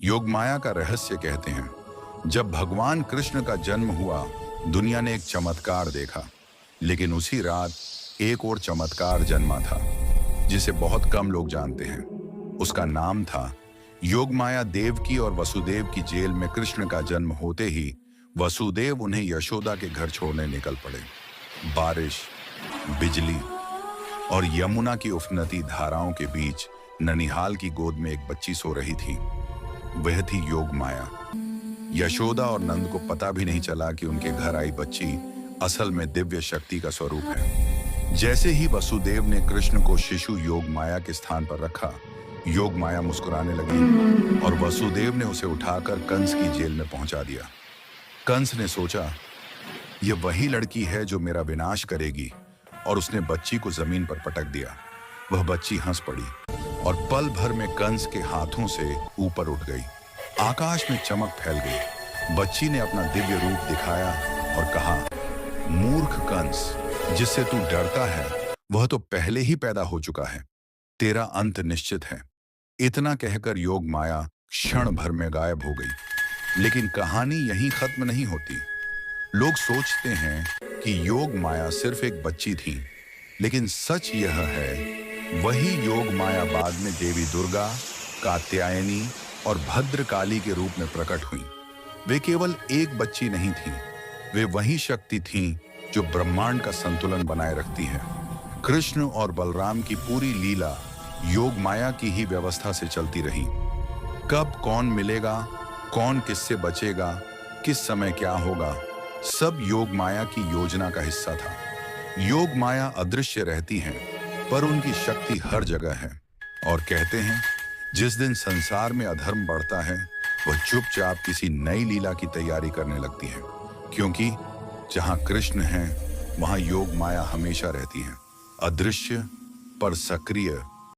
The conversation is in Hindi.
योगमाया का रहस्य कहते हैं, जब भगवान कृष्ण का जन्म हुआ, दुनिया ने एक चमत्कार देखा। लेकिन उसी रात एक और चमत्कार जन्मा था, जिसे बहुत कम लोग जानते हैं। उसका नाम था योगमाया। देवकी और वसुदेव की जेल में कृष्ण का जन्म होते ही वसुदेव उन्हें यशोदा के घर छोड़ने निकल पड़े। बारिश, बिजली और यमुना की उफनती धाराओं के बीच ननिहाल की गोद में एक बच्ची सो रही थी। वह थी योगमाया। यशोदा और नंद को पता भी नहीं चला कि उनके घर आई बच्ची असल में दिव्य शक्ति का स्वरूप है। जैसे ही वसुदेव ने कृष्ण को शिशु योगमाया के स्थान पर रखा, योगमाया मुस्कुराने लगी और वसुदेव ने उसे उठाकर कंस की जेल में पहुंचा दिया। कंस ने सोचा, यह वही लड़की है जो मेरा विनाश करेगी, और उसने बच्ची को जमीन पर पटक दिया। वह बच्ची हंस पड़ी और पल भर में कंस के हाथों से ऊपर उठ गई। आकाश में चमक फैल गई। बच्ची ने अपना दिव्य रूप दिखाया और कहा, मूर्ख कंस, जिससे तू डरता है वह तो पहले ही पैदा हो चुका है। तेरा अंत निश्चित है। इतना कहकर योगमाया क्षण भर में गायब हो गई। लेकिन कहानी यहीं खत्म नहीं होती। लोग सोचते हैं कि योगमाया सिर्फ एक बच्ची थी, लेकिन सच यह है, वही योगमाया बाद में देवी दुर्गा, कात्यायनी और भद्रकाली के रूप में प्रकट हुई। वे केवल एक बच्ची नहीं थीं, वे वही शक्ति थीं जो ब्रह्मांड का संतुलन बनाए रखती है। कृष्ण और बलराम की पूरी लीला योगमाया की ही व्यवस्था से चलती रही। कब कौन मिलेगा, कौन किससे बचेगा, किस समय क्या होगा, सब योगमाया की योजना का हिस्सा था। योगमाया अदृश्य रहती हैं, पर उनकी शक्ति हर जगह है। और कहते हैं, जिस दिन संसार में अधर्म बढ़ता है, वह चुपचाप किसी नई लीला की तैयारी करने लगती है। क्योंकि जहां कृष्ण हैं, वहां योगमाया हमेशा रहती है, अदृश्य पर सक्रिय।